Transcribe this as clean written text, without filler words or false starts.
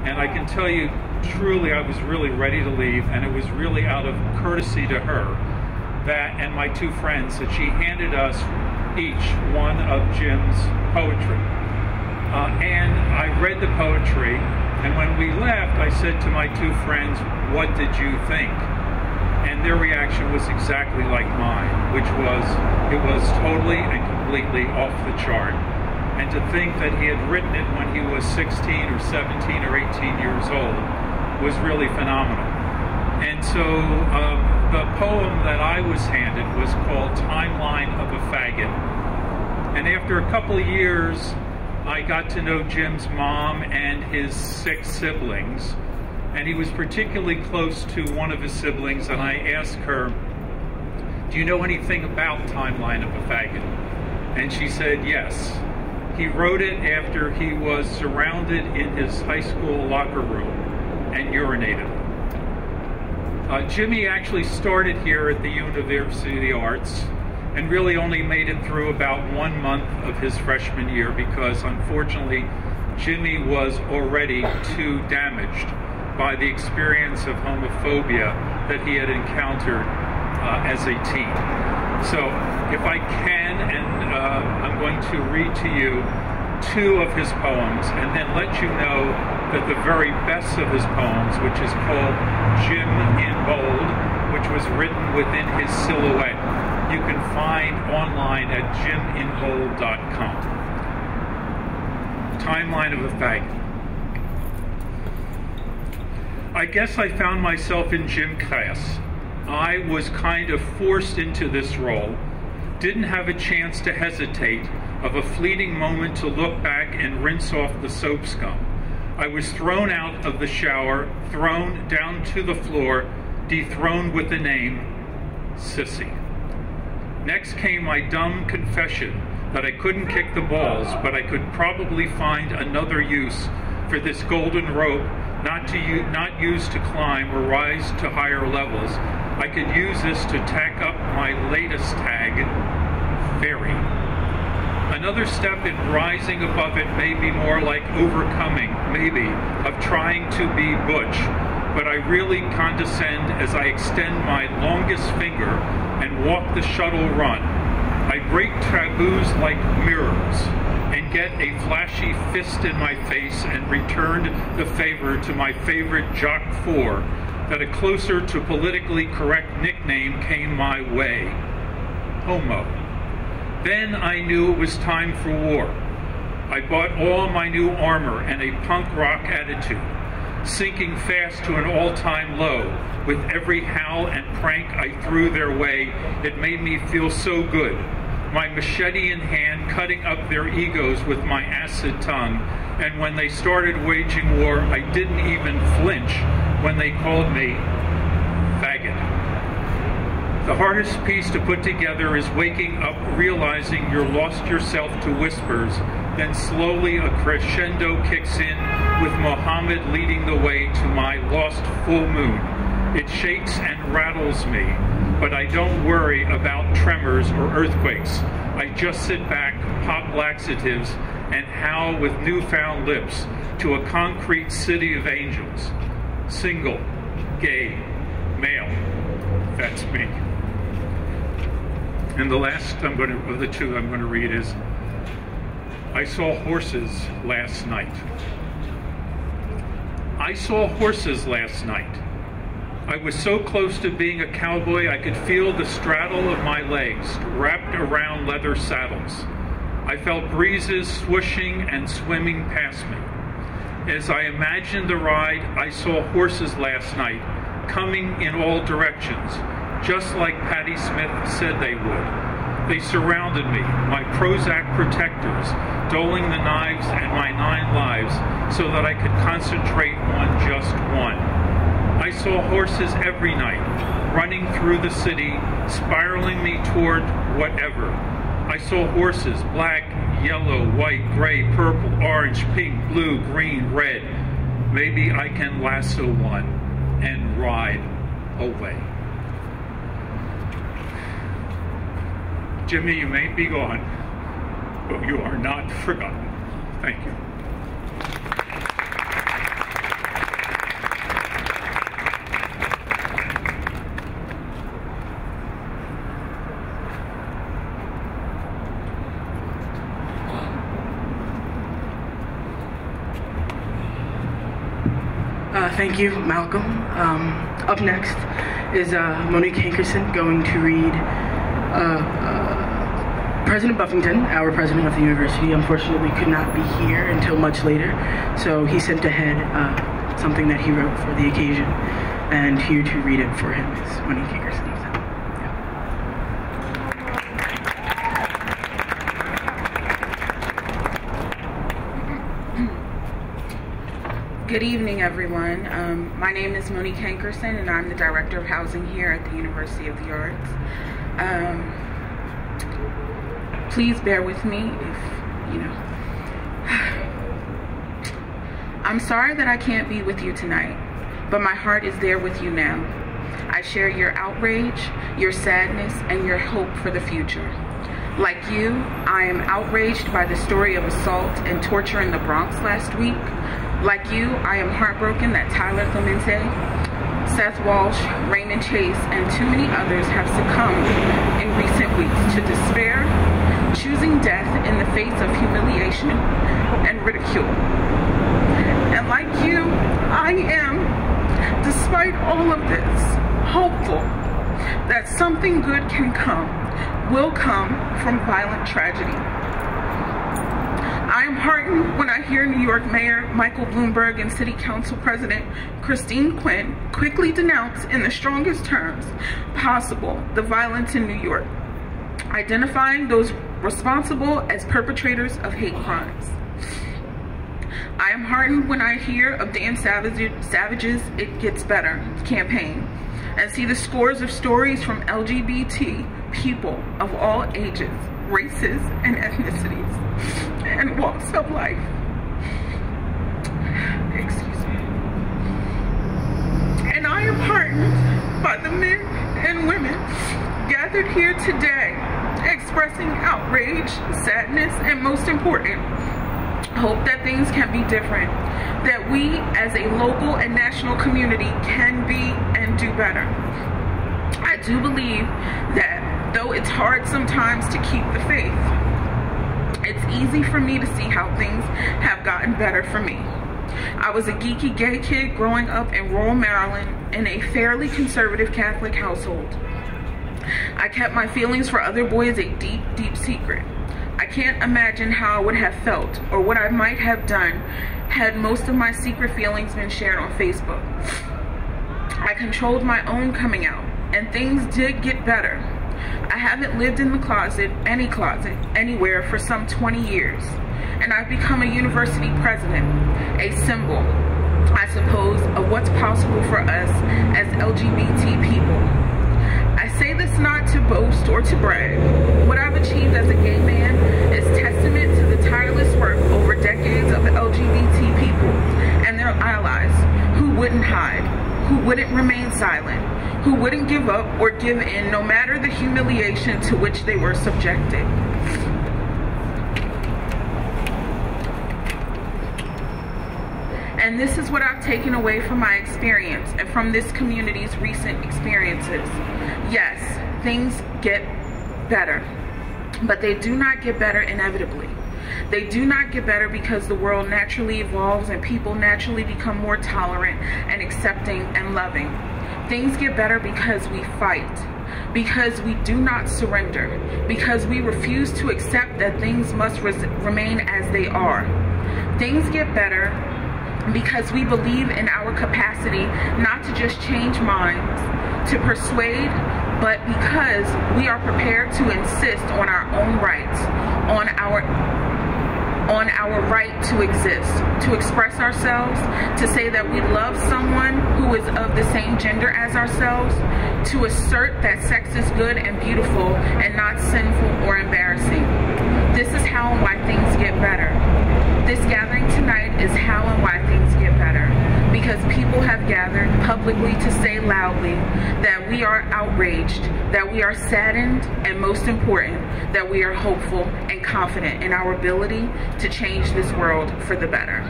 And I can tell you, truly, I was really ready to leave, and it was really out of courtesy to her and my two friends that she handed us each one of Jim's poetry. And I read the poetry, and when we left, I said to my two friends, "What did you think?" And their reaction was exactly like mine, which was, it was totally and completely off the chart. And to think that he had written it when he was 16 or 17 or 18 years old was really phenomenal. And so the poem that I was handed was called Timeline of a Faggot. And after a couple of years, I got to know Jim's mom and his 6 siblings. And he was particularly close to one of his siblings, and I asked her, "Do you know anything about Timeline of a Faggot?" And she said yes. He wrote it after he was surrounded in his high school locker room and urinated. Jimmy actually started here at the University of the Arts and really only made it through about 1 month of his freshman year because, unfortunately, Jimmy was already too damaged by the experience of homophobia that he had encountered as a teen. So if I can, and I'm going to read to you 2 of his poems and then let you know that the very best of his poems, which is called Jim in Bold, which was written within his silhouette, you can find online at jiminbold.com. Timeline of a Faggot. I guess I found myself in gym class. I was kind of forced into this role, didn't have a chance to hesitate, of a fleeting moment to look back and rinse off the soap scum. I was thrown out of the shower, thrown down to the floor, dethroned with the name Sissy. Next came my dumb confession that I couldn't kick the balls, but I could probably find another use for this golden rope, not used to climb or rise to higher levels. I could use this to tack up my latest tag, fairy. Another step in rising above it may be more like overcoming, maybe, of trying to be butch, but I really condescend as I extend my longest finger and walk the shuttle run. I break taboos like mirrors and get a flashy fist in my face and returned the favor to my favorite Jock 4 that a closer to politically correct nickname came my way, Homo. Then I knew it was time for war. I bought all my new armor and a punk rock attitude, sinking fast to an all-time low. With every howl and prank I threw their way, it made me feel so good. My machete in hand, cutting up their egos with my acid tongue. And when they started waging war, I didn't even flinch when they called me faggot. The hardest piece to put together is waking up, realizing you're lost yourself to whispers, then slowly a crescendo kicks in with Muhammad leading the way to my lost full moon. It shakes and rattles me, but I don't worry about tremors or earthquakes. I just sit back, pop laxatives, and howl with newfound lips to a concrete city of angels. Single, gay, male. That's me. And the last of the 2 I'm going to read is, I saw horses last night. I saw horses last night. I was so close to being a cowboy I could feel the straddle of my legs wrapped around leather saddles. I felt breezes swooshing and swimming past me. As I imagined the ride, I saw horses last night coming in all directions, just like Patti Smith said they would. They surrounded me, my Prozac protectors, doling the knives and my 9 lives so that I could concentrate on just one. I saw horses every night, running through the city, spiraling me toward whatever. I saw horses, black, yellow, white, gray, purple, orange, pink, blue, green, red. Maybe I can lasso one and ride away. Jimmy, you may be gone, but you are not forgotten. Thank you. Thank you, Malcolm. Up next is Monique Hankerson going to read President Buffington, our president of the university, unfortunately could not be here until much later, so he sent ahead something that he wrote for the occasion, and here to read it for him is Monique Hankerson. Good evening, everyone. My name is Monique Hankerson, and I'm the Director of Housing here at the University of the Arts. Please bear with me if, I'm sorry that I can't be with you tonight, but my heart is there with you now. I share your outrage, your sadness, and your hope for the future. Like you, I am outraged by the story of assault and torture in the Bronx last week. Like you, I am heartbroken that Tyler Clemente, Seth Walsh, Raymond Chase, and too many others have succumbed in recent weeks to despair, choosing death in the face of humiliation and ridicule. And like you, I am, despite all of this, hopeful that something good will come from violent tragedy. I am heartened when I hear New York Mayor Michael Bloomberg and City Council President Christine Quinn quickly denounce in the strongest terms possible the violence in New York, identifying those responsible as perpetrators of hate crimes. I am heartened when I hear of Dan Savage's It Gets Better campaign and see the scores of stories from LGBT people of all ages, races, and ethnicities, and walks of life. Excuse me. And I am heartened by the men and women gathered here today, expressing outrage, sadness, and most important, hope that things can be different, that we as a local and national community can be and do better. I do believe that though it's hard sometimes to keep the faith, it's easy for me to see how things have gotten better for me. I was a geeky gay kid growing up in rural Maryland in a fairly conservative Catholic household. I kept my feelings for other boys a deep, deep secret. I can't imagine how I would have felt or what I might have done had most of my secret feelings been shared on Facebook. I controlled my own coming out, and things did get better. I haven't lived in the closet, anywhere for some 20 years, and I've become a university president, a symbol, I suppose, of what's possible for us as LGBT people. I say this not to boast or to brag. What I've achieved as a gay man is testament to the tireless work over decades of LGBT people and their allies who wouldn't hide, who wouldn't remain silent, who wouldn't give up or give in no matter the humiliation to which they were subjected. And this is what I've taken away from my experience and from this community's recent experiences. Yes, things get better, but they do not get better inevitably. They do not get better because the world naturally evolves and people naturally become more tolerant and accepting and loving. Things get better because we fight, because we do not surrender, because we refuse to accept that things must remain as they are. Things get better because we believe in our capacity not to just change minds, to persuade, but because we are prepared to insist on our own rights, on our right to exist, to express ourselves, to say that we love someone who is of the same gender as ourselves, to assert that sex is good and beautiful and not sinful or embarrassing. This is how and why things get better. This gathering tonight is how and why things get better, because people have gathered publicly to say loudly that we are outraged, that we are saddened, and most important, that we are hopeful and confident in our ability to change this world for the better.